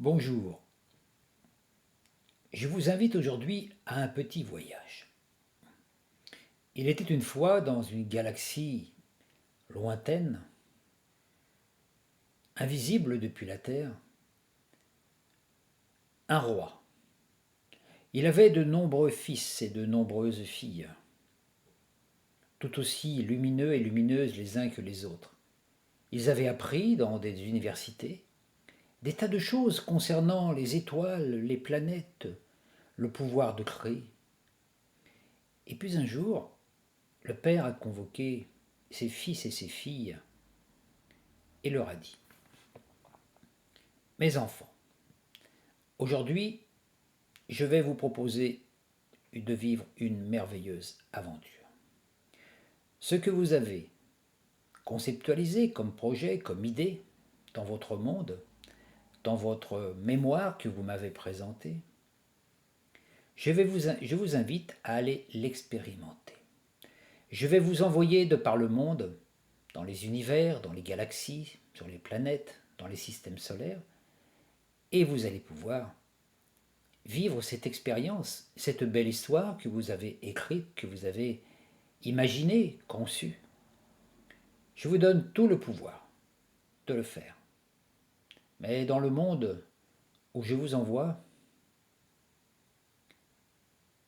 Bonjour, je vous invite aujourd'hui à un petit voyage. Il était une fois dans une galaxie lointaine, invisible depuis la Terre, un roi. Il avait de nombreux fils et de nombreuses filles, tout aussi lumineux et lumineuses les uns que les autres. Ils avaient appris dans des universités des tas de choses concernant les étoiles, les planètes, le pouvoir de créer. Et puis un jour, le père a convoqué ses fils et ses filles et leur a dit: Mes enfants, aujourd'hui, je vais vous proposer de vivre une merveilleuse aventure. Ce que vous avez conceptualisé comme projet, comme idée, dans votre monde, dans votre mémoire que vous m'avez présentée, je vous invite à aller l'expérimenter. Je vais vous envoyer de par le monde, dans les univers, dans les galaxies, sur les planètes, dans les systèmes solaires, et vous allez pouvoir vivre cette expérience, cette belle histoire que vous avez écrite, que vous avez imaginée, conçue. Je vous donne tout le pouvoir de le faire. Mais dans le monde où je vous envoie,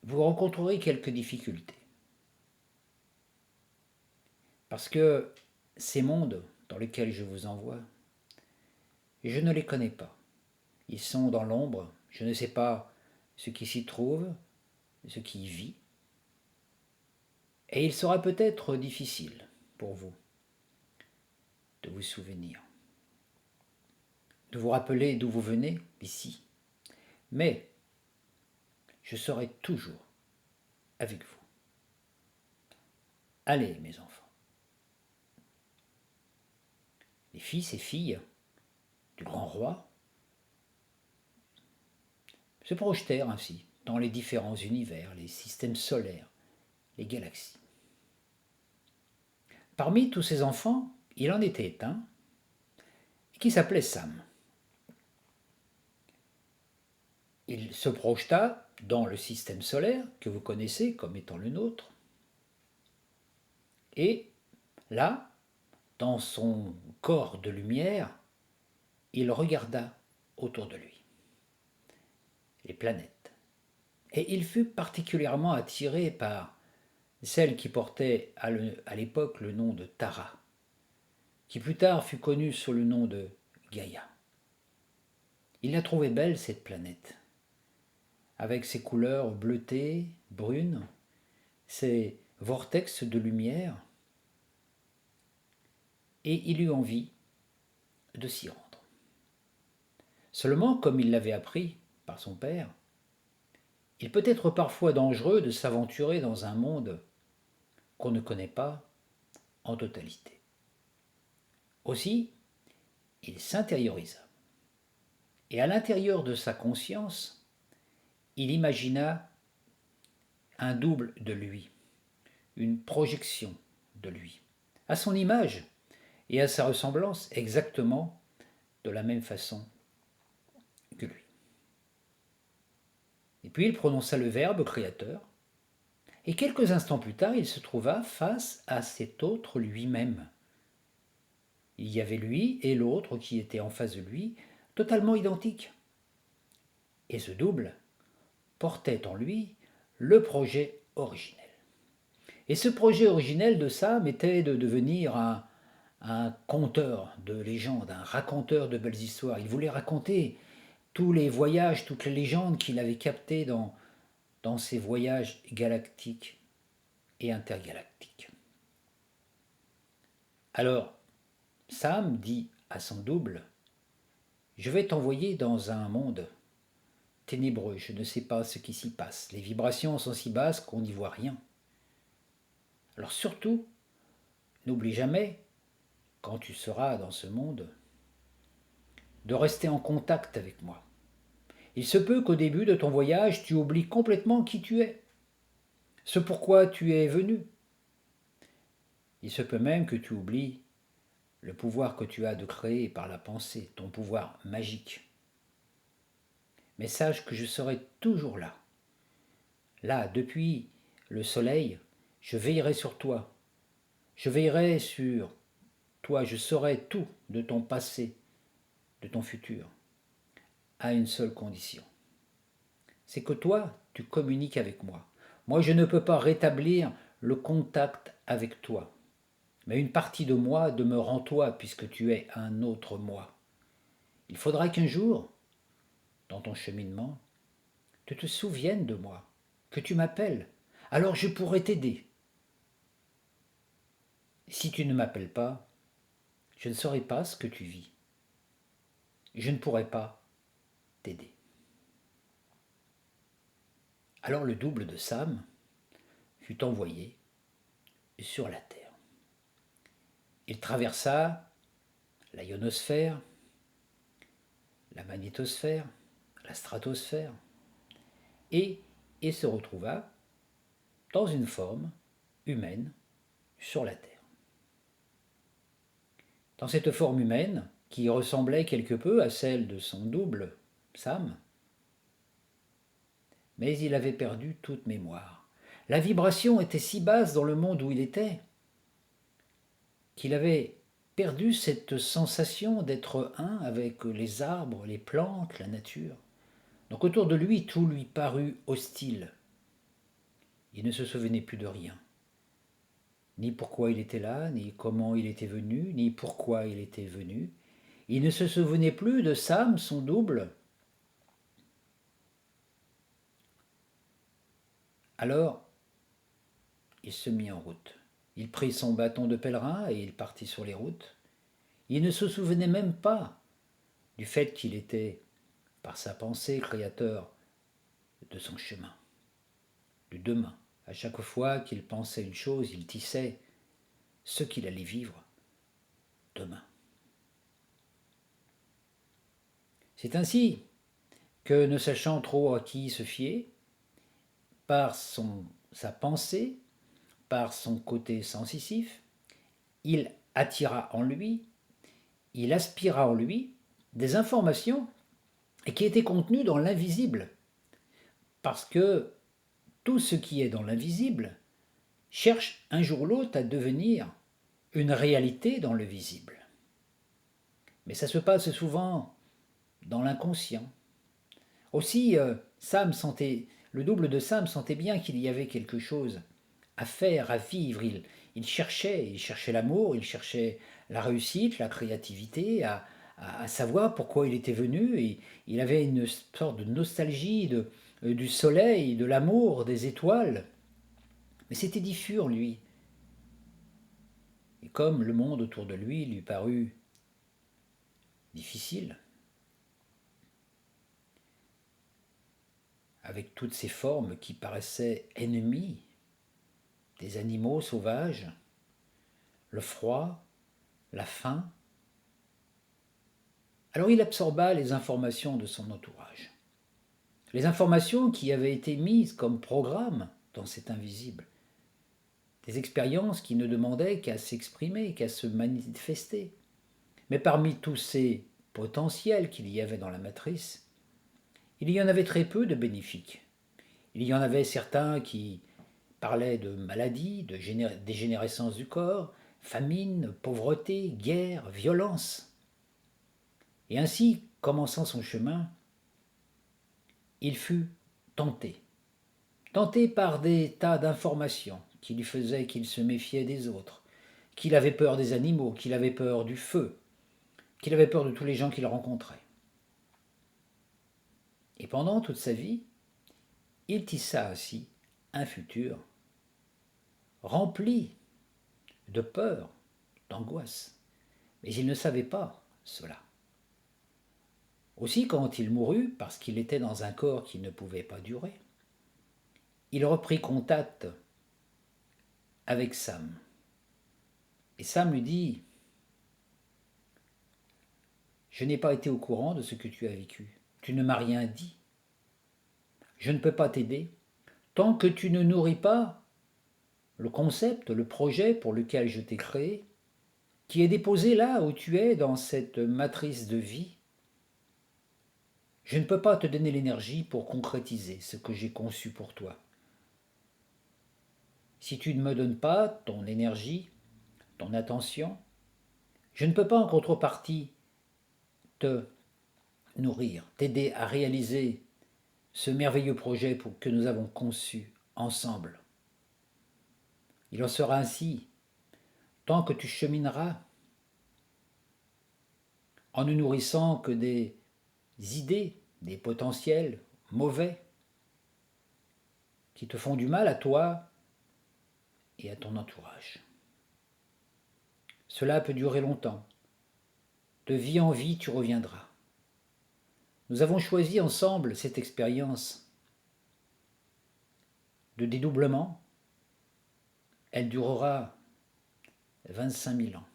vous rencontrerez quelques difficultés. Parce que ces mondes dans lesquels je vous envoie, je ne les connais pas. Ils sont dans l'ombre, je ne sais pas ce qui s'y trouve, ce qui y vit. Et il sera peut-être difficile pour vous de vous souvenir, de vous rappeler d'où vous venez, ici. Mais je serai toujours avec vous. Allez, mes enfants. Les fils et filles du grand roi se projetèrent ainsi dans les différents univers, les systèmes solaires, les galaxies. Parmi tous ces enfants, il en était un qui s'appelait Sam. Il se projeta dans le système solaire que vous connaissez comme étant le nôtre. Et là, dans son corps de lumière, il regarda autour de lui les planètes. Et il fut particulièrement attiré par celle qui portait à l'époque le nom de Tara, qui plus tard fut connue sous le nom de Gaïa. Il la trouvait belle, cette planète, avec ses couleurs bleutées, brunes, ses vortex de lumière, et il eut envie de s'y rendre. Seulement, comme il l'avait appris par son père, il peut être parfois dangereux de s'aventurer dans un monde qu'on ne connaît pas en totalité. Aussi, il s'intériorisa. Et à l'intérieur de sa conscience, il imagina un double de lui, une projection de lui, à son image et à sa ressemblance exactement de la même façon que lui. Et puis il prononça le verbe créateur, et quelques instants plus tard, il se trouva face à cet autre lui-même. Il y avait lui et l'autre qui était en face de lui, totalement identiques. Et ce double portait en lui le projet originel. Et ce projet originel de Sam était de devenir un conteur de légendes, un raconteur de belles histoires. Il voulait raconter tous les voyages, toutes les légendes qu'il avait captées dans ses voyages galactiques et intergalactiques. Alors, Sam dit à son double: Je vais t'envoyer dans un monde ténébreux, je ne sais pas ce qui s'y passe. Les vibrations sont si basses qu'on n'y voit rien. Alors surtout, n'oublie jamais, quand tu seras dans ce monde, de rester en contact avec moi. Il se peut qu'au début de ton voyage, tu oublies complètement qui tu es, ce pourquoi tu es venu. Il se peut même que tu oublies le pouvoir que tu as de créer par la pensée, ton pouvoir magique. mais sache que je serai toujours là. Là, depuis le soleil, je veillerai sur toi. Je veillerai sur toi, je saurai tout de ton passé, de ton futur, à une seule condition. C'est que toi, tu communiques avec moi. Moi, je ne peux pas rétablir le contact avec toi. Mais une partie de moi demeure en toi puisque tu es un autre moi. Il faudra qu'un jour, dans ton cheminement, tu te souviennes de moi, que tu m'appelles. Alors je pourrai t'aider. Si tu ne m'appelles pas, je ne saurai pas ce que tu vis. Je ne pourrai pas t'aider. Alors le double de Sam fut envoyé sur la terre. Il traversa la ionosphère, la magnétosphère, la stratosphère, et il se retrouva dans une forme humaine sur la Terre. Dans cette forme humaine, qui ressemblait quelque peu à celle de son double, Sam, mais il avait perdu toute mémoire. La vibration était si basse dans le monde où il était qu'il avait perdu cette sensation d'être un avec les arbres, les plantes, la nature. Donc autour de lui, tout lui parut hostile. Il ne se souvenait plus de rien. Ni pourquoi il était là, ni comment il était venu, ni pourquoi il était venu. Il ne se souvenait plus de Sam, son double. Alors, il se mit en route. Il prit son bâton de pèlerin et il partit sur les routes. Il ne se souvenait même pas du fait qu'il était, par sa pensée, créateur de son chemin, du demain. À chaque fois qu'il pensait une chose, il tissait ce qu'il allait vivre demain. C'est ainsi que, ne sachant trop à qui se fier, par sa pensée, par son côté sensitif, il attira en lui, il aspira en lui des informations qui étaient contenues dans l'invisible. Parce que tout ce qui est dans l'invisible cherche un jour ou l'autre à devenir une réalité dans le visible. Mais ça se passe souvent dans l'inconscient. Aussi, le double de Sam sentait bien qu'il y avait quelque chose à faire, à vivre. Il cherchait l'amour, il cherchait la réussite, la créativité, à savoir pourquoi il était venu. Et il avait une sorte de nostalgie du soleil, de l'amour, des étoiles. Mais c'était diffus en lui. Et comme le monde autour de lui parut difficile, avec toutes ces formes qui paraissaient ennemies des animaux sauvages, le froid, la faim. Alors il absorba les informations de son entourage. Les informations qui avaient été mises comme programme dans cet invisible. Des expériences qui ne demandaient qu'à s'exprimer, qu'à se manifester. Mais parmi tous ces potentiels qu'il y avait dans la matrice, il y en avait très peu de bénéfiques. Il y en avait certains qui parlaient de maladies, de dégénérescence du corps, famine, pauvreté, guerre, violence. Et ainsi, commençant son chemin, il fut tenté. Tenté par des tas d'informations qui lui faisaient qu'il se méfiait des autres, qu'il avait peur des animaux, qu'il avait peur du feu, qu'il avait peur de tous les gens qu'il rencontrait. Et pendant toute sa vie, il tissa ainsi un futur rempli de peur, d'angoisse. Mais il ne savait pas cela. Aussi, quand il mourut, parce qu'il était dans un corps qui ne pouvait pas durer, il reprit contact avec Sam. Et Sam lui dit « Je n'ai pas été au courant de ce que tu as vécu. Tu ne m'as rien dit. Je ne peux pas t'aider tant que tu ne nourris pas le concept, le projet pour lequel je t'ai créé, qui est déposé là où tu es dans cette matrice de vie. Je ne peux pas te donner l'énergie pour concrétiser ce que j'ai conçu pour toi. Si tu ne me donnes pas ton énergie, ton attention, je ne peux pas en contrepartie te nourrir, t'aider à réaliser ce merveilleux projet que nous avons conçu ensemble. Il en sera ainsi tant que tu chemineras en ne nourrissant que des idées, des potentiels mauvais qui te font du mal à toi et à ton entourage. Cela peut durer longtemps. De vie en vie, tu reviendras. Nous avons choisi ensemble cette expérience de dédoublement. Elle durera 25 000 ans.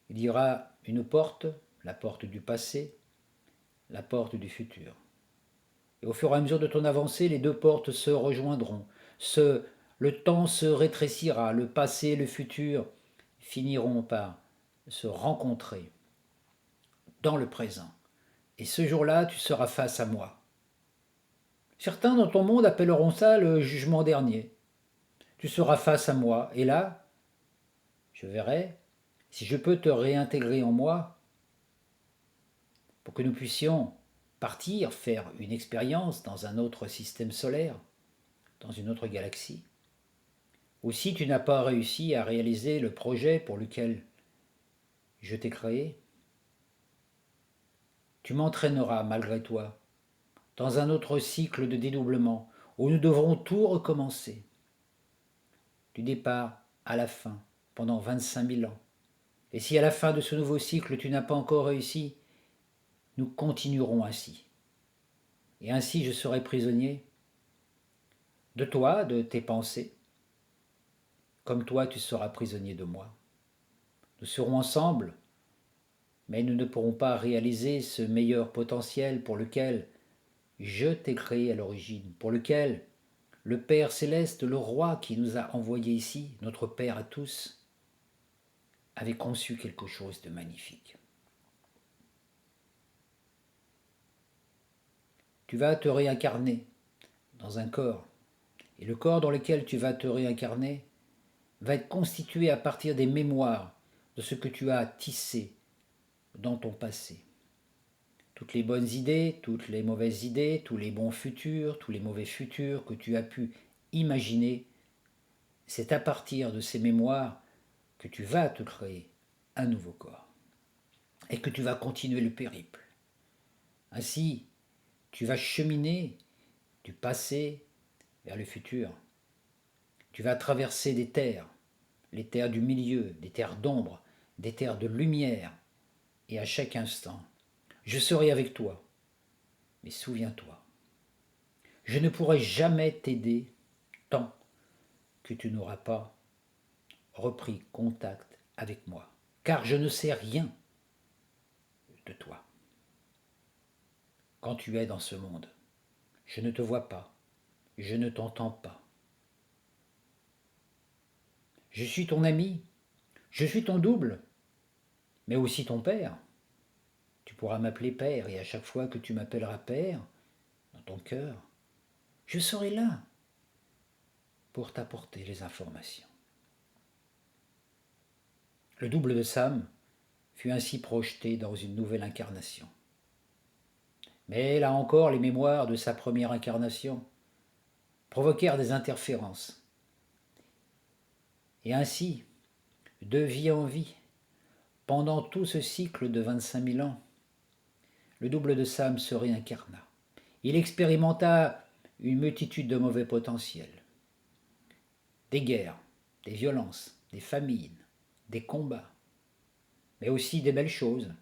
Il y aura une porte, la porte du passé, la porte du futur. Et au fur et à mesure de ton avancée, les deux portes se rejoindront. Le temps se rétrécira, le passé et le futur finiront par se rencontrer dans le présent. Et ce jour-là, tu seras face à moi. Certains dans ton monde appelleront ça le jugement dernier. Tu seras face à moi, et là, je verrai si je peux te réintégrer en moi pour que nous puissions partir, faire une expérience dans un autre système solaire, dans une autre galaxie. Ou si tu n'as pas réussi à réaliser le projet pour lequel je t'ai créé, tu m'entraîneras malgré toi dans un autre cycle de dédoublement où nous devrons tout recommencer, du départ à la fin, pendant 25 000 ans. Et si à la fin de ce nouveau cycle tu n'as pas encore réussi, nous continuerons ainsi. Et ainsi je serai prisonnier de toi, de tes pensées, comme toi tu seras prisonnier de moi. Nous serons ensemble, mais nous ne pourrons pas réaliser ce meilleur potentiel pour lequel je t'ai créé à l'origine, pour lequel le Père céleste, le roi qui nous a envoyés ici, notre Père à tous, avait conçu quelque chose de magnifique. Tu vas te réincarner dans un corps, et le corps dans lequel tu vas te réincarner va être constitué à partir des mémoires de ce que tu as tissé dans ton passé. Toutes les bonnes idées, toutes les mauvaises idées, tous les bons futurs, tous les mauvais futurs que tu as pu imaginer, c'est à partir de ces mémoires que tu vas te créer un nouveau corps et que tu vas continuer le périple. Ainsi, tu vas cheminer du passé vers le futur. Tu vas traverser des terres, les terres du milieu, des terres d'ombre, des terres de lumière, et à chaque instant, je serai avec toi. Mais souviens-toi, je ne pourrai jamais t'aider tant que tu n'auras pas repris contact avec moi, car je ne sais rien de toi. Quand tu es dans ce monde, je ne te vois pas, je ne t'entends pas. Je suis ton ami, je suis ton double, mais aussi ton père. Tu pourras m'appeler père, et à chaque fois que tu m'appelleras père, dans ton cœur, je serai là pour t'apporter les informations. Le double de Sam fut ainsi projeté dans une nouvelle incarnation. Mais là encore, les mémoires de sa première incarnation provoquèrent des interférences. Et ainsi, de vie en vie, pendant tout ce cycle de 25 000 ans, le double de Sam se réincarna. Il expérimenta une multitude de mauvais potentiels. Des guerres, des violences, des famines, des combats, mais aussi des belles choses,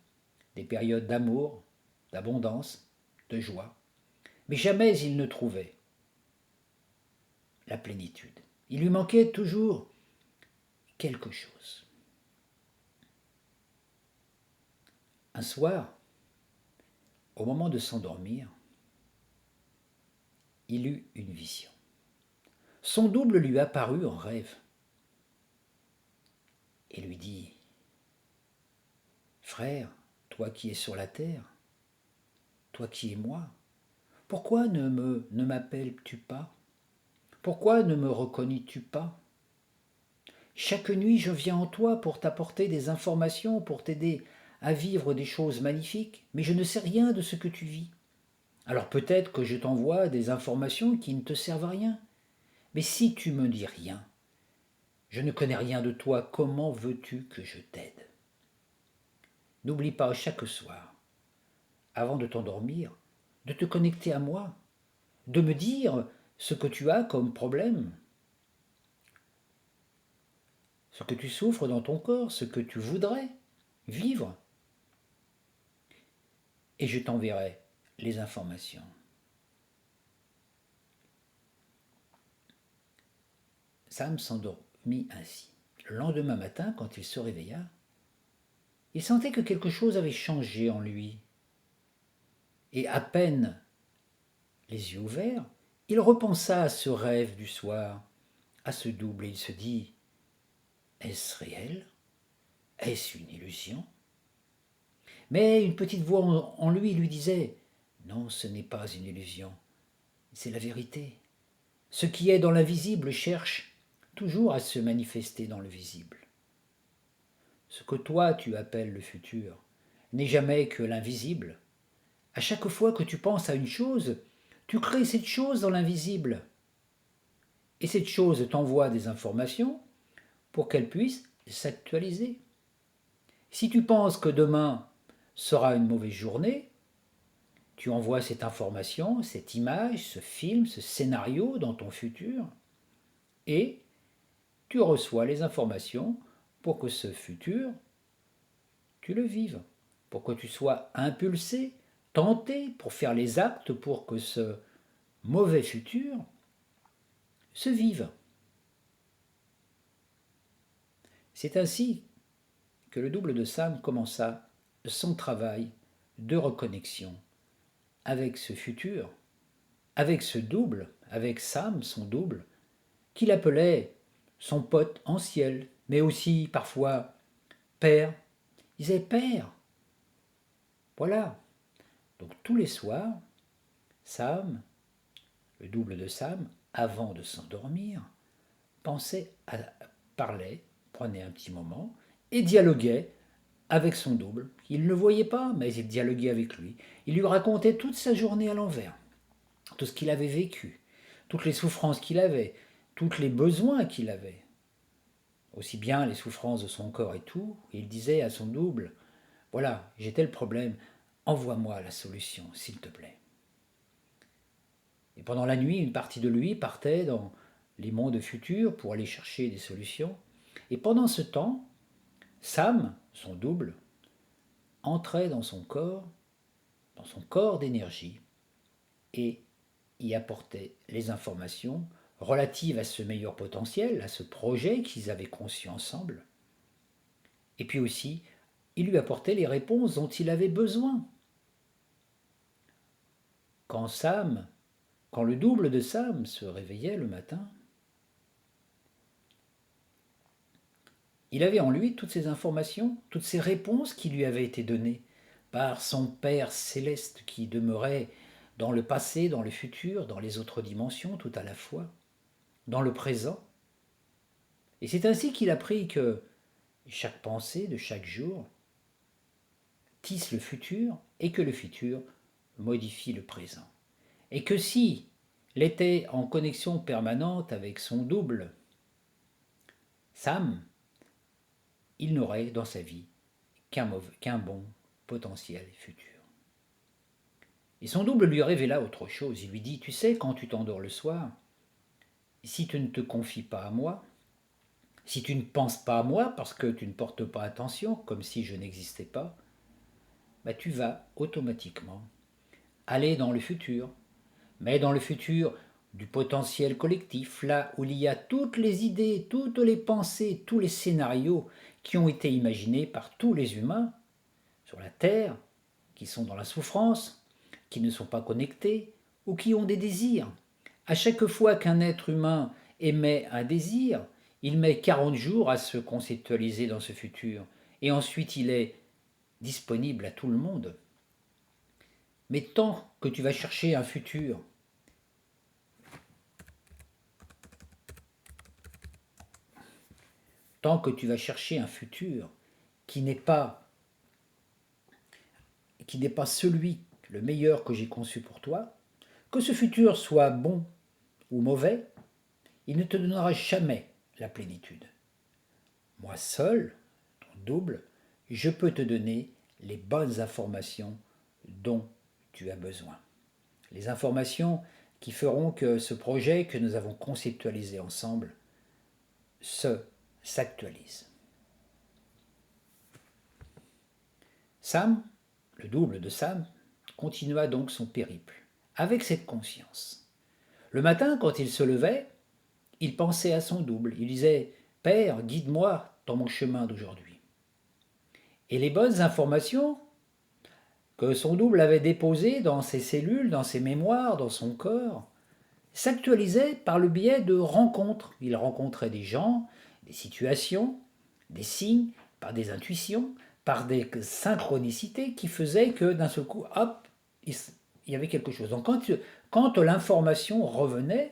des périodes d'amour, d'abondance, de joie. Mais jamais il ne trouvait la plénitude. Il lui manquait toujours quelque chose. Un soir, au moment de s'endormir, il eut une vision. Son double lui apparut en rêve et lui dit « Frère, toi qui es sur la terre, toi qui es moi, pourquoi ne m'appelles-tu pas? Pourquoi ne me reconnais-tu pas? Chaque nuit, je viens en toi pour t'apporter des informations, pour t'aider à vivre des choses magnifiques, mais je ne sais rien de ce que tu vis. Alors peut-être que je t'envoie des informations qui ne te servent à rien. Mais si tu me dis rien, je ne connais rien de toi, comment veux-tu que je t'aide? N'oublie pas chaque soir, avant de t'endormir, de te connecter à moi, de me dire ce que tu as comme problème, ce que tu souffres dans ton corps, ce que tu voudrais vivre, et je t'enverrai les informations. Sam s'endormit ainsi. Le lendemain matin, quand il se réveilla, il sentait que quelque chose avait changé en lui. Et à peine les yeux ouverts, il repensa à ce rêve du soir, à ce double, et il se dit, est-ce réel? Est-ce une illusion? Mais une petite voix en lui disait, non, ce n'est pas une illusion, c'est la vérité. Ce qui est dans l'invisible cherche toujours à se manifester dans le visible. Ce que toi tu appelles le futur n'est jamais que l'invisible. À chaque fois que tu penses à une chose, tu crées cette chose dans l'invisible. Et cette chose t'envoie des informations pour qu'elle puisse s'actualiser. Si tu penses que demain sera une mauvaise journée, tu envoies cette information, cette image, ce film, ce scénario dans ton futur et tu reçois les informations pour que ce futur, tu le vives, pour que tu sois impulsé, tenté pour faire les actes pour que ce mauvais futur se vive. C'est ainsi que le double de Sam commença son travail de reconnexion avec ce futur, avec ce double, avec Sam, son double, qu'il appelait son pote en ciel, mais aussi parfois père. Il disait père. Voilà. Donc tous les soirs, Sam, le double de Sam, avant de s'endormir, parlait, prenait un petit moment et dialoguait avec son double. Il ne le voyait pas, mais il dialoguait avec lui. Il lui racontait toute sa journée à l'envers, tout ce qu'il avait vécu, toutes les souffrances qu'il avait, tous les besoins qu'il avait, aussi bien les souffrances de son corps et tout. Et il disait à son double, voilà, j'ai tel problème, envoie-moi la solution, s'il te plaît. Et pendant la nuit, une partie de lui partait dans les mondes futurs pour aller chercher des solutions. Et pendant ce temps, Sam, son double, entrait dans son corps d'énergie, et y apportait les informations relatives à ce meilleur potentiel, à ce projet qu'ils avaient conçu ensemble. Et puis aussi, il lui apportait les réponses dont il avait besoin. Quand le double de Sam se réveillait le matin, il avait en lui toutes ces informations, toutes ces réponses qui lui avaient été données par son Père céleste qui demeurait dans le passé, dans le futur, dans les autres dimensions, tout à la fois, dans le présent. Et c'est ainsi qu'il apprit que chaque pensée de chaque jour tisse le futur et que le futur modifie le présent. Et que si il était en connexion permanente avec son double, Sam, il n'aurait dans sa vie qu'un bon potentiel futur. Et son double lui révéla autre chose. Il lui dit, tu sais, quand tu t'endors le soir, si tu ne te confies pas à moi, si tu ne penses pas à moi parce que tu ne portes pas attention, comme si je n'existais pas, bah tu vas automatiquement aller dans le futur, mais dans le futur du potentiel collectif, là où il y a toutes les idées, toutes les pensées, tous les scénarios qui ont été imaginés par tous les humains sur la Terre, qui sont dans la souffrance, qui ne sont pas connectés ou qui ont des désirs. À chaque fois qu'un être humain émet un désir, il met 40 jours à se conceptualiser dans ce futur et ensuite il est disponible à tout le monde. Mais tant que tu vas chercher un futur, tant que tu vas chercher un futur qui n'est pas, qui n'est pas celui, le meilleur que j'ai conçu pour toi, que ce futur soit bon ou mauvais, il ne te donnera jamais la plénitude. Moi seul, ton double, je peux te donner les bonnes informations dont tu as besoin. Les informations qui feront que ce projet que nous avons conceptualisé ensemble s'actualise. Sam, le double de Sam, continua donc son périple, avec cette conscience. Le matin, quand il se levait, il pensait à son double. Il disait « Père, guide-moi dans mon chemin d'aujourd'hui ». Et les bonnes informations que son double avait déposées dans ses cellules, dans ses mémoires, dans son corps, s'actualisaient par le biais de rencontres. Il rencontrait des gens, des situations, des signes, par des intuitions, par des synchronicités qui faisaient que d'un seul coup, hop, il y avait quelque chose. Donc quand l'information revenait,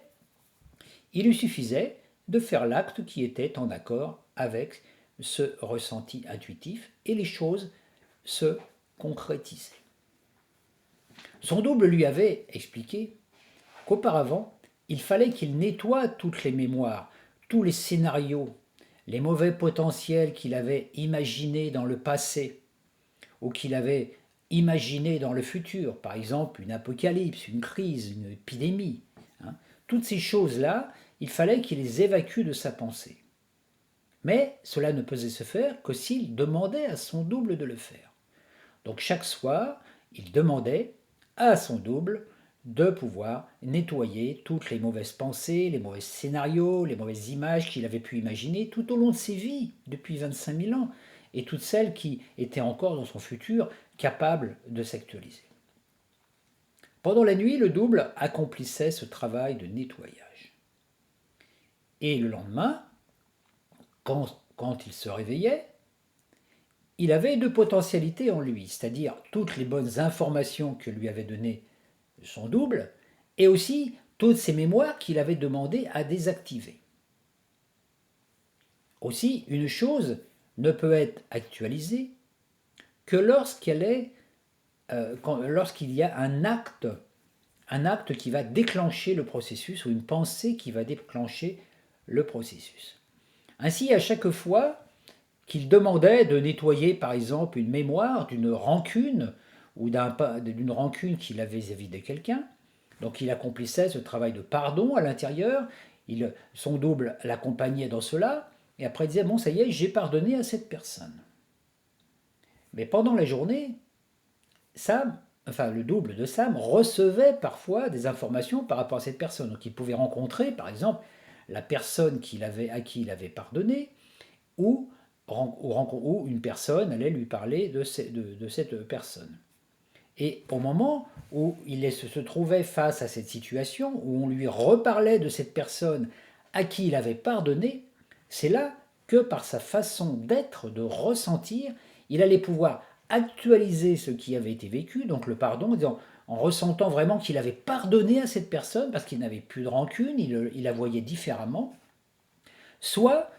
il lui suffisait de faire l'acte qui était en accord avec ce ressenti intuitif et les choses se concrétisaient. Son double lui avait expliqué qu'auparavant, il fallait qu'il nettoie toutes les mémoires, tous les scénarios, les mauvais potentiels qu'il avait imaginés dans le passé ou qu'il avait imaginés dans le futur, par exemple une apocalypse, une crise, une épidémie. Toutes ces choses-là, il fallait qu'il les évacue de sa pensée. Mais cela ne pouvait se faire que s'il demandait à son double de le faire. Donc chaque soir, il demandait à son double de pouvoir nettoyer toutes les mauvaises pensées, les mauvais scénarios, les mauvaises images qu'il avait pu imaginer tout au long de ses vies, depuis 25 000 ans, et toutes celles qui étaient encore dans son futur capables de s'actualiser. Pendant la nuit, le double accomplissait ce travail de nettoyage. Et le lendemain, quand il se réveillait, il avait deux potentialités en lui, c'est-à-dire toutes les bonnes informations que lui avait données son double, et aussi toutes ces mémoires qu'il avait demandé à désactiver. Aussi, une chose ne peut être actualisée que lorsqu'il y a un acte qui va déclencher le processus ou une pensée qui va déclencher le processus. Ainsi, à chaque fois qu'il demandait de nettoyer, par exemple, une mémoire d'une rancune ou d'une rancune qu'il avait vis-à-vis de quelqu'un, donc il accomplissait ce travail de pardon à l'intérieur, son double l'accompagnait dans cela, et après il disait, bon, ça y est, j'ai pardonné à cette personne. Mais pendant la journée, le double de Sam recevait parfois des informations par rapport à cette personne. Donc il pouvait rencontrer, par exemple, la personne à qui il avait pardonné, ou une personne allait lui parler de cette personne. Et au moment où il se trouvait face à cette situation, où on lui reparlait de cette personne à qui il avait pardonné, c'est là que par sa façon d'être, de ressentir, il allait pouvoir actualiser ce qui avait été vécu, donc le pardon, en ressentant vraiment qu'il avait pardonné à cette personne parce qu'il n'avait plus de rancune, il la voyait différemment, soit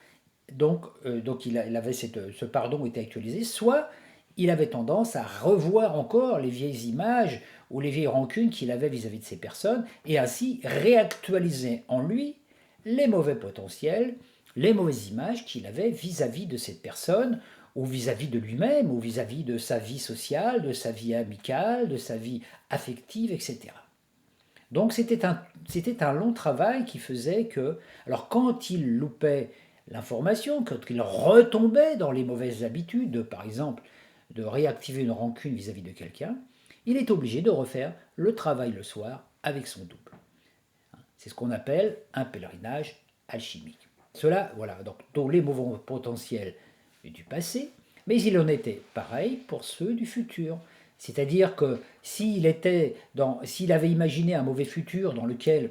ce pardon était actualisé, soit il avait tendance à revoir encore les vieilles images ou les vieilles rancunes qu'il avait vis-à-vis de ces personnes et ainsi réactualiser en lui les mauvais potentiels, les mauvaises images qu'il avait vis-à-vis de cette personne ou vis-à-vis de lui-même ou vis-à-vis de sa vie sociale, de sa vie amicale, de sa vie affective, etc. Donc c'était un long travail qui faisait que, alors quand il loupait l'information, quand il retombait dans les mauvaises habitudes, par exemple de réactiver une rancune vis-à-vis de quelqu'un, il est obligé de refaire le travail le soir avec son double. C'est ce qu'on appelle un pèlerinage alchimique. Cela, voilà, donc dans les mauvais potentiels du passé, mais il en était pareil pour ceux du futur. C'est-à-dire que s'il avait imaginé un mauvais futur dans lequel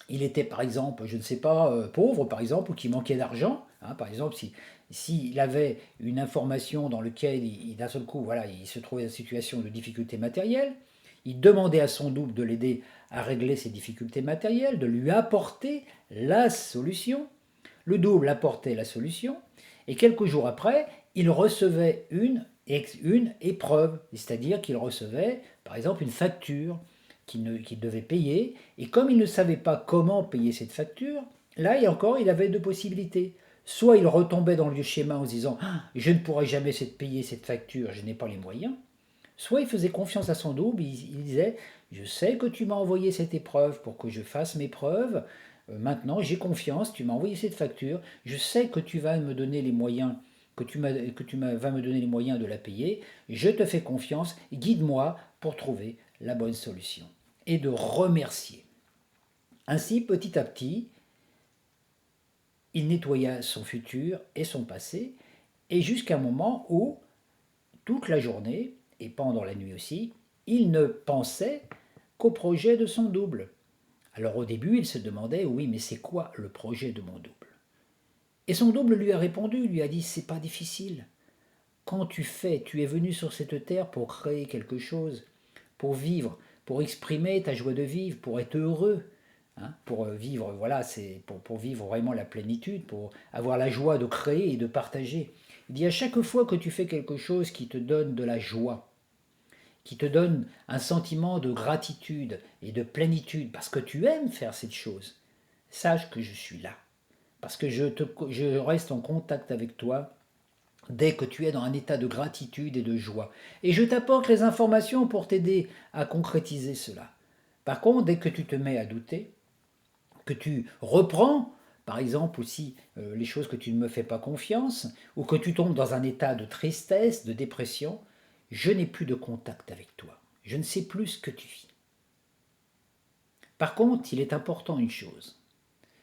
il était par exemple, je ne sais pas, pauvre par exemple, ou qui manquait d'argent, par exemple s'il avait une information dans laquelle d'un seul coup, voilà, il se trouvait dans une situation de difficulté matérielle, Il demandait à son double de l'aider à régler ses difficultés matérielles, de lui apporter la solution. Le double apportait la solution, et quelques jours après, il recevait une épreuve, c'est-à-dire qu'il recevait, par exemple, une facture qu'il devait payer, et comme il ne savait pas comment payer cette facture, là et encore, il avait deux possibilités. Soit il retombait dans le vieux schéma en se disant ah, je ne pourrai jamais payer cette facture, je n'ai pas les moyens. Soit il faisait confiance à son double, il disait je sais que tu m'as envoyé cette épreuve pour que je fasse mes preuves, maintenant j'ai confiance, tu m'as envoyé cette facture, je sais que tu vas me donner les moyens, vas me donner les moyens de la payer, je te fais confiance, guide-moi pour trouver la bonne solution. Et de remercier. Ainsi, petit à petit, il nettoya son futur et son passé, et jusqu'à un moment où, toute la journée, et pendant la nuit aussi, il ne pensait qu'au projet de son double. Alors au début, il se demandait, oui, mais c'est quoi le projet de mon double? Et son double lui a répondu, lui a dit, c'est pas difficile. Quand tu es venu sur cette terre pour créer quelque chose, pour vivre, pour exprimer ta joie de vivre, pour être heureux, hein, pour vivre, voilà, c'est pour vivre vraiment la plénitude, pour avoir la joie de créer et de partager. Il dit à chaque fois que tu fais quelque chose qui te donne de la joie, qui te donne un sentiment de gratitude et de plénitude, parce que tu aimes faire cette chose, sache que je suis là, parce que je reste en contact avec toi dès que tu es dans un état de gratitude et de joie. Et je t'apporte les informations pour t'aider à concrétiser cela. Par contre, dès que tu te mets à douter, que tu reprends, par exemple aussi les choses que tu ne me fais pas confiance, ou que tu tombes dans un état de tristesse, de dépression, je n'ai plus de contact avec toi. Je ne sais plus ce que tu vis. Par contre, il est important une chose,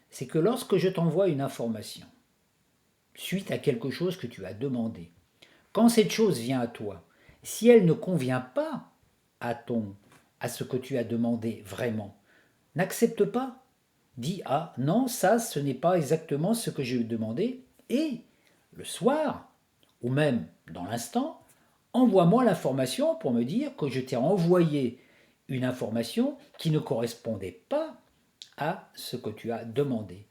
c'est que lorsque je t'envoie une information, suite à quelque chose que tu as demandé, quand cette chose vient à toi, si elle ne convient pas à ce que tu as demandé vraiment, n'accepte pas. Dis ah non, ça ce n'est pas exactement ce que j'ai demandé et le soir ou même dans l'instant, envoie-moi l'information pour me dire que je t'ai envoyé une information qui ne correspondait pas à ce que tu as demandé.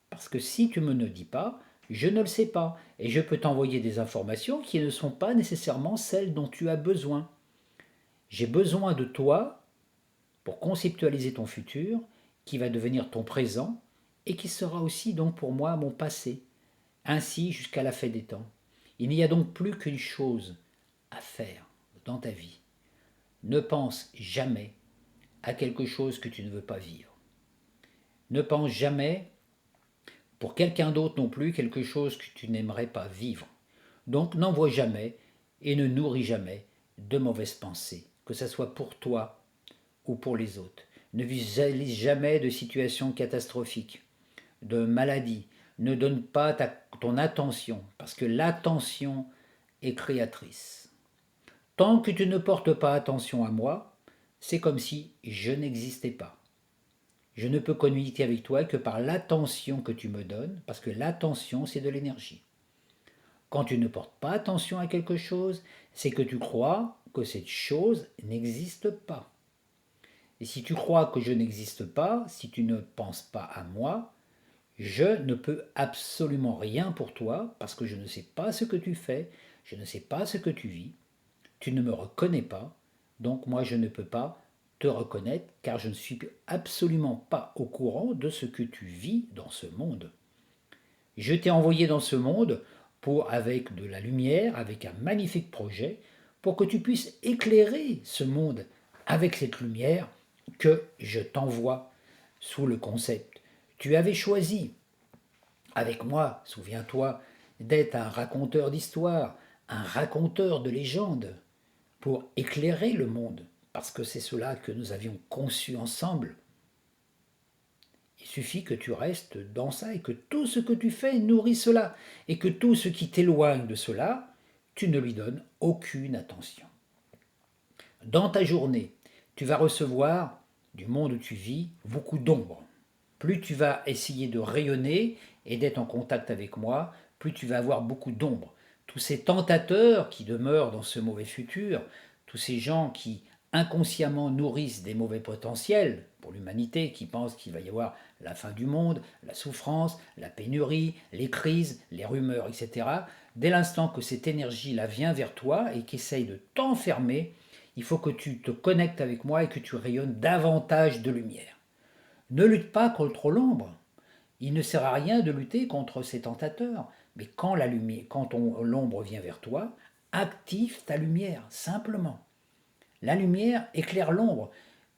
Parce que si tu me ne dis pas, je ne le sais pas. Et je peux t'envoyer des informations qui ne sont pas nécessairement celles dont tu as besoin. J'ai besoin de toi pour conceptualiser ton futur, qui va devenir ton présent, et qui sera aussi donc pour moi mon passé, ainsi jusqu'à la fin des temps. Il n'y a donc plus qu'une chose à faire dans ta vie. Ne pense jamais à quelque chose que tu ne veux pas vivre. Ne pense jamais pour quelqu'un d'autre non plus quelque chose que tu n'aimerais pas vivre. Donc n'envoie jamais et ne nourris jamais de mauvaises pensées, que ce soit pour toi ou pour les autres. Ne visualise jamais de situations catastrophiques, de maladies. Ne donne pas ton attention, parce que l'attention est créatrice. Tant que tu ne portes pas attention à moi, c'est comme si je n'existais pas. Je ne peux communiquer avec toi que par l'attention que tu me donnes, parce que l'attention, c'est de l'énergie. Quand tu ne portes pas attention à quelque chose, c'est que tu crois que cette chose n'existe pas. Et si tu crois que je n'existe pas, si tu ne penses pas à moi, je ne peux absolument rien pour toi parce que je ne sais pas ce que tu fais, je ne sais pas ce que tu vis, tu ne me reconnais pas, donc moi je ne peux pas te reconnaître car je ne suis absolument pas au courant de ce que tu vis dans ce monde. Je t'ai envoyé dans ce monde pour, avec de la lumière, avec un magnifique projet, pour que tu puisses éclairer ce monde avec cette lumière que je t'envoie sous le concept. Tu avais choisi, avec moi, souviens-toi, d'être un raconteur d'histoire, un raconteur de légendes, pour éclairer le monde, parce que c'est cela que nous avions conçu ensemble. Il suffit que tu restes dans ça et que tout ce que tu fais nourrit cela, et que tout ce qui t'éloigne de cela, tu ne lui donnes aucune attention. Dans ta journée, tu vas recevoir, du monde où tu vis, beaucoup d'ombre. Plus tu vas essayer de rayonner et d'être en contact avec moi, plus tu vas avoir beaucoup d'ombre. Tous ces tentateurs qui demeurent dans ce mauvais futur, tous ces gens qui inconsciemment nourrissent des mauvais potentiels pour l'humanité, qui pense qu'il va y avoir la fin du monde, la souffrance, la pénurie, les crises, les rumeurs, etc. Dès l'instant que cette énergie-là vient vers toi et qu'essaye de t'enfermer, il faut que tu te connectes avec moi et que tu rayonnes davantage de lumière. Ne lutte pas contre l'ombre. Il ne sert à rien de lutter contre ces tentateurs. Mais quand la lumière, quand l'ombre vient vers toi, active ta lumière, simplement. La lumière éclaire l'ombre.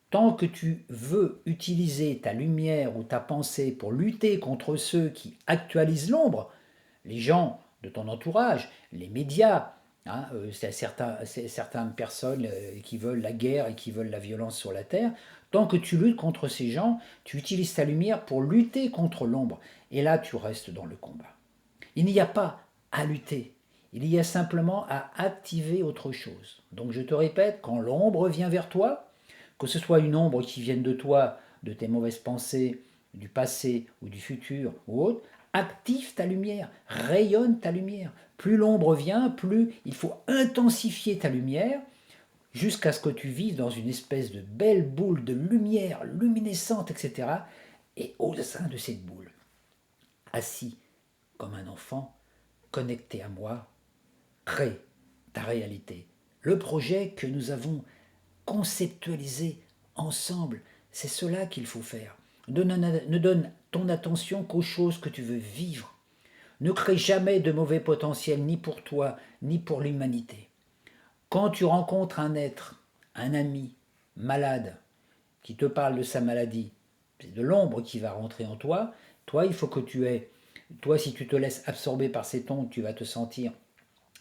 Tant que tu veux utiliser ta lumière ou ta pensée pour lutter contre ceux qui actualisent l'ombre, les gens de ton entourage, les médias, hein, c'est certaines personnes qui veulent la guerre et qui veulent la violence sur la terre, tant que tu luttes contre ces gens, tu utilises ta lumière pour lutter contre l'ombre. Et là, tu restes dans le combat. Il n'y a pas à lutter. Il y a simplement à activer autre chose. Donc je te répète, quand l'ombre vient vers toi, que ce soit une ombre qui vienne de toi, de tes mauvaises pensées, du passé ou du futur ou autre, active ta lumière, rayonne ta lumière. Plus l'ombre vient, plus il faut intensifier ta lumière jusqu'à ce que tu vives dans une espèce de belle boule de lumière luminescente, etc. Et au sein de cette boule, assis comme un enfant, connecté à moi, crée ta réalité. Le projet que nous avons conceptualisé ensemble, c'est cela qu'il faut faire. Ne donne ton attention qu'aux choses que tu veux vivre. Ne crée jamais de mauvais potentiel ni pour toi, ni pour l'humanité. Quand tu rencontres un être, un ami, malade, qui te parle de sa maladie, c'est de l'ombre qui va rentrer en toi. Toi, il faut que tu aies. Toi, si tu te laisses absorber par cette ombre, tu vas te sentir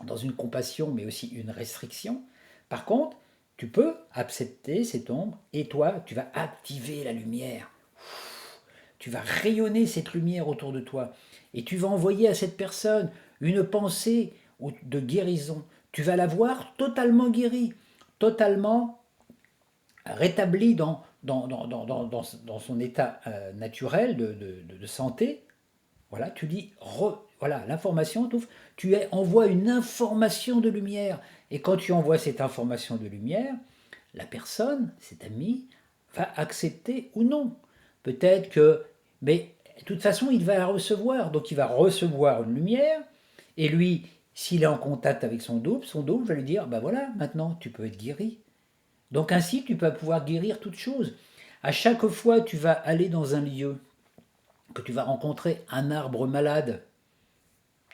dans une compassion, mais aussi une restriction. Par contre, tu peux accepter cette ombre et toi, tu vas activer la lumière. Tu vas rayonner cette lumière autour de toi et tu vas envoyer à cette personne une pensée de guérison. Tu vas la voir totalement guérie, totalement rétablie dans son état naturel de santé. Voilà, tu dis, voilà, l'information, tu envoies une information de lumière. Et quand tu envoies cette information de lumière, la personne, cet ami, va accepter ou non. Peut-être que, mais de toute façon, il va la recevoir. Donc il va recevoir une lumière. Et lui, s'il est en contact avec son double va lui dire, ben voilà, maintenant tu peux être guéri. Donc ainsi, tu peux pouvoir guérir toute chose. À chaque fois, tu vas aller dans un lieu, que tu vas rencontrer un arbre malade,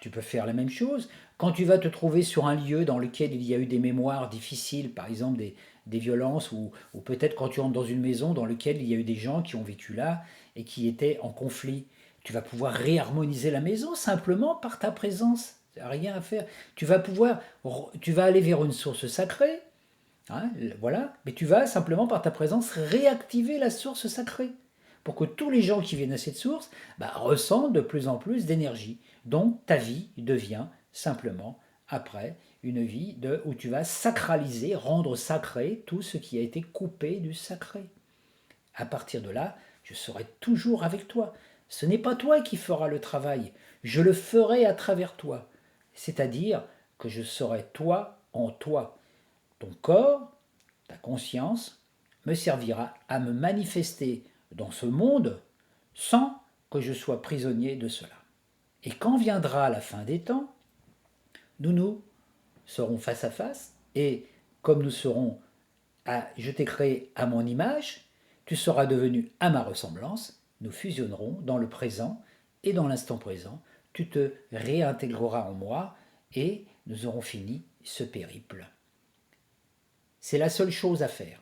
tu peux faire la même chose. Quand tu vas te trouver sur un lieu dans lequel il y a eu des mémoires difficiles, par exemple des violences, ou peut-être quand tu entres dans une maison dans laquelle il y a eu des gens qui ont vécu là et qui étaient en conflit, tu vas pouvoir réharmoniser la maison simplement par ta présence. Rien à faire. Tu vas aller vers une source sacrée, hein, voilà, mais tu vas simplement par ta présence réactiver la source sacrée pour que tous les gens qui viennent à cette source ressentent de plus en plus d'énergie. Donc ta vie devient simplement après une vie où tu vas sacraliser, rendre sacré tout ce qui a été coupé du sacré. À partir de là, je serai toujours avec toi. Ce n'est pas toi qui feras le travail, je le ferai à travers toi. C'est-à-dire que je serai toi en toi. Ton corps, ta conscience, me servira à me manifester dans ce monde sans que je sois prisonnier de cela. Et quand viendra la fin des temps, nous serons face à face et comme nous serons je t'ai créé à mon image, tu seras devenu à ma ressemblance, nous fusionnerons dans le présent et dans l'instant présent, tu te réintégreras en moi et nous aurons fini ce périple. C'est la seule chose à faire.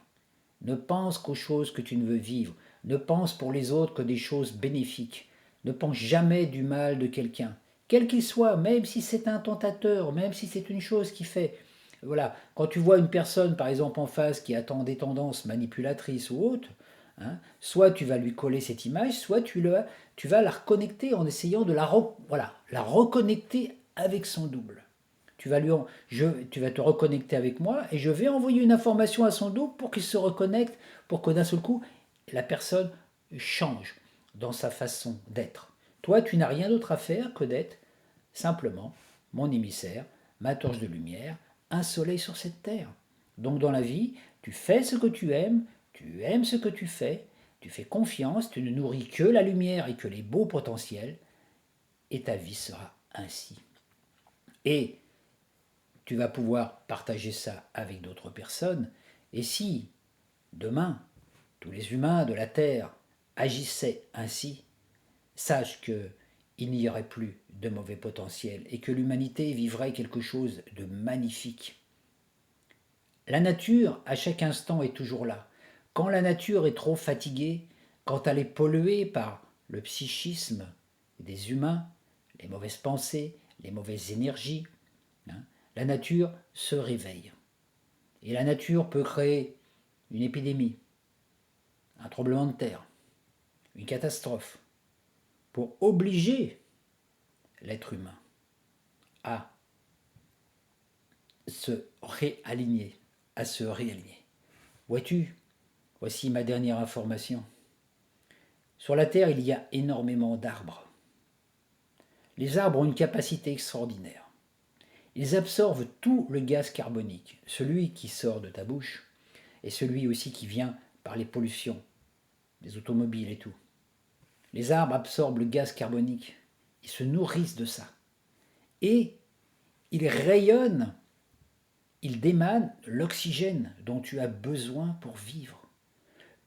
Ne pense qu'aux choses que tu ne veux vivre. Ne pense pour les autres que des choses bénéfiques. Ne pense jamais du mal de quelqu'un, quel qu'il soit, même si c'est un tentateur, même si c'est une chose qui fait. Voilà, quand tu vois une personne, par exemple, en face qui a des tendances manipulatrices ou autres, hein, soit tu vas lui coller cette image, soit tu vas la reconnecter en essayant de la reconnecter avec son double. Tu vas te reconnecter avec moi et je vais envoyer une information à son double pour qu'il se reconnecte, pour que d'un seul coup, la personne change dans sa façon d'être. Toi, tu n'as rien d'autre à faire que d'être simplement mon émissaire, ma torche de lumière, un soleil sur cette terre. Donc dans la vie, Tu fais ce que tu aimes ce que tu fais confiance, tu ne nourris que la lumière et que les beaux potentiels, et ta vie sera ainsi. Et tu vas pouvoir partager ça avec d'autres personnes. Et si, demain, tous les humains de la Terre agissaient ainsi, sache qu'il n'y aurait plus de mauvais potentiel et que l'humanité vivrait quelque chose de magnifique. La nature, à chaque instant, est toujours là. Quand la nature est trop fatiguée, quand elle est polluée par le psychisme des humains, les mauvaises pensées, les mauvaises énergies, la nature se réveille. Et la nature peut créer une épidémie, un tremblement de terre, une catastrophe, pour obliger l'être humain à se réaligner, Vois-tu, voici ma dernière information. Sur la Terre, il y a énormément d'arbres. Les arbres ont une capacité extraordinaire. Ils absorbent tout le gaz carbonique, celui qui sort de ta bouche et celui aussi qui vient par les pollutions, les automobiles et tout. Les arbres absorbent le gaz carbonique, ils se nourrissent de ça. Et ils rayonnent, ils démanent l'oxygène dont tu as besoin pour vivre.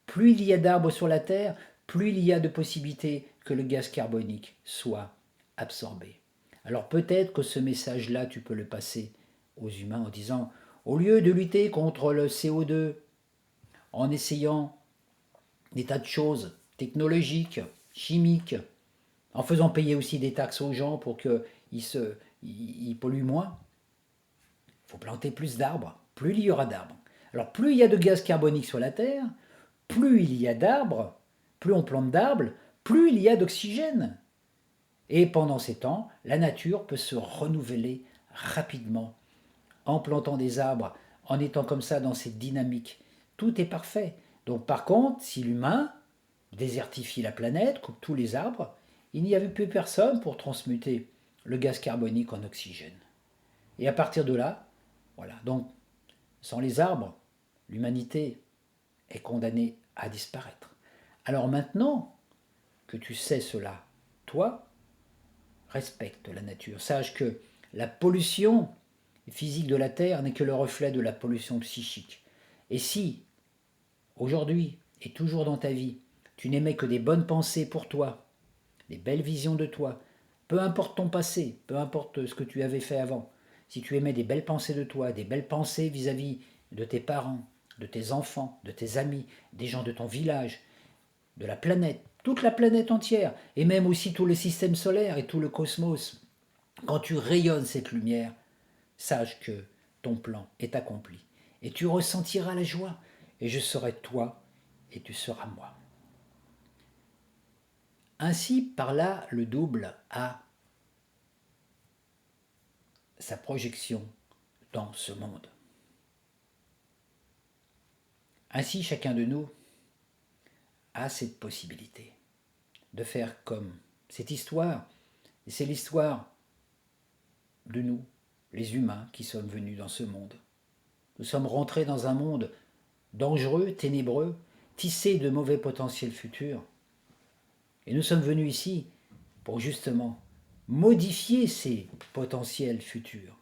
Plus il y a d'arbres sur la Terre, plus il y a de possibilités que le gaz carbonique soit absorbé. Alors peut-être que ce message-là, tu peux le passer aux humains en disant, au lieu de lutter contre le CO2, en essayant des tas de choses technologiques, chimiques, en faisant payer aussi des taxes aux gens pour qu'ils polluent moins, il faut planter plus d'arbres, plus il y aura d'arbres. Alors plus il y a de gaz carbonique sur la Terre, plus il y a d'arbres, plus on plante d'arbres, plus il y a d'oxygène. Et pendant ces temps, la nature peut se renouveler rapidement en plantant des arbres, en étant comme ça dans cette dynamique. Tout est parfait. Donc par contre, si l'humain désertifie la planète, coupe tous les arbres, il n'y avait plus personne pour transmuter le gaz carbonique en oxygène. Et à partir de là, voilà, donc sans les arbres, l'humanité est condamnée à disparaître. Alors maintenant que tu sais cela, toi, respecte la nature. Sache que la pollution physique de la Terre n'est que le reflet de la pollution psychique. Et si, aujourd'hui et toujours dans ta vie, tu n'aimais que des bonnes pensées pour toi, des belles visions de toi, peu importe ton passé, peu importe ce que tu avais fait avant, si tu aimais des belles pensées de toi, des belles pensées vis-à-vis de tes parents, de tes enfants, de tes amis, des gens de ton village, de la planète, toute la planète entière, et même aussi tout le système solaire et tout le cosmos, quand tu rayonnes cette lumière, sache que ton plan est accompli. Et tu ressentiras la joie, et je serai toi, et tu seras moi. Ainsi, par là, le double a sa projection dans ce monde. Ainsi, chacun de nous a cette possibilité de faire comme cette histoire. Et c'est l'histoire de nous, les humains, qui sommes venus dans ce monde. Nous sommes rentrés dans un monde dangereux, ténébreux, tissé de mauvais potentiels futurs. Et nous sommes venus ici pour justement modifier ces potentiels futurs.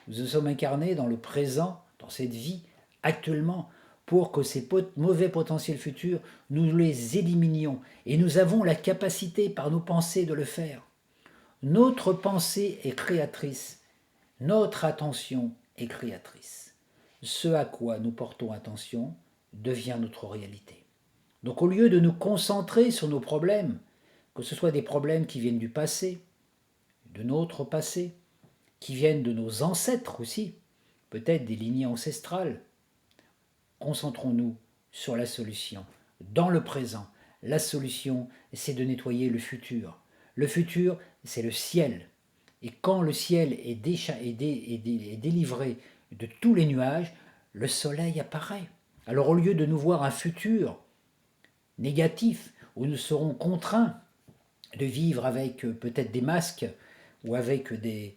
Nous nous sommes incarnés dans le présent, dans cette vie, actuellement, pour que ces mauvais potentiels futurs, nous les éliminions. Et nous avons la capacité par nos pensées de le faire. Notre pensée est créatrice. Notre attention est créatrice. Ce à quoi nous portons attention devient notre réalité. Donc au lieu de nous concentrer sur nos problèmes, que ce soit des problèmes qui viennent du passé, de notre passé, qui viennent de nos ancêtres aussi, peut-être des lignées ancestrales, concentrons-nous sur la solution, dans le présent. La solution, c'est de nettoyer le futur. Le futur, c'est le ciel. Et quand le ciel est délivré de tous les nuages, le soleil apparaît. Alors au lieu de nous voir un futur négatif, où nous serons contraints de vivre avec peut-être des masques ou avec des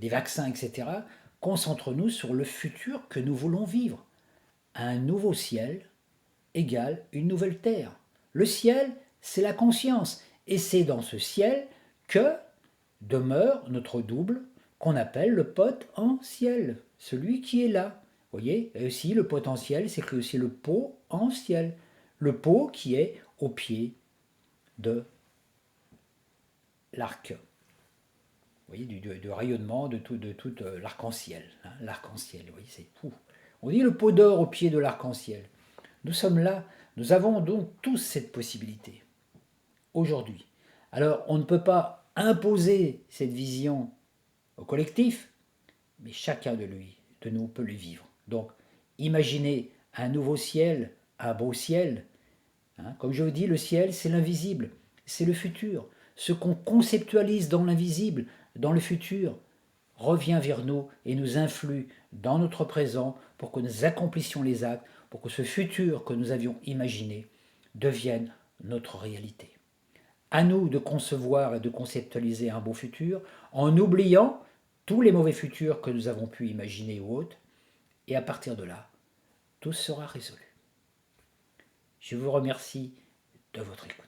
vaccins, etc., concentrons-nous sur le futur que nous voulons vivre. un nouveau ciel égale une nouvelle terre. Le ciel, c'est la conscience, et c'est dans ce ciel que demeure notre double qu'on appelle le potentiel, celui qui est là. Vous voyez, et aussi le potentiel, c'est aussi le potentiel, le pot qui est au pied de l'arc. Vous voyez, du rayonnement de tout l'arc-en-ciel. Hein, l'arc-en-ciel, vous voyez, c'est fou. On dit le pot d'or au pied de l'arc-en-ciel. Nous sommes là, nous avons donc tous cette possibilité aujourd'hui. Alors, on ne peut pas imposer cette vision au collectif, mais chacun de nous peut le vivre. Donc, imaginez un nouveau ciel, un beau ciel. Hein, comme je vous dis, le ciel, c'est l'invisible, c'est le futur. Ce qu'on conceptualise dans l'invisible, dans le futur, revient vers nous et nous influe dans notre présent pour que nous accomplissions les actes, pour que ce futur que nous avions imaginé devienne notre réalité. À nous de concevoir et de conceptualiser un beau futur en oubliant tous les mauvais futurs que nous avons pu imaginer ou autres, et à partir de là, tout sera résolu. Je vous remercie de votre écoute.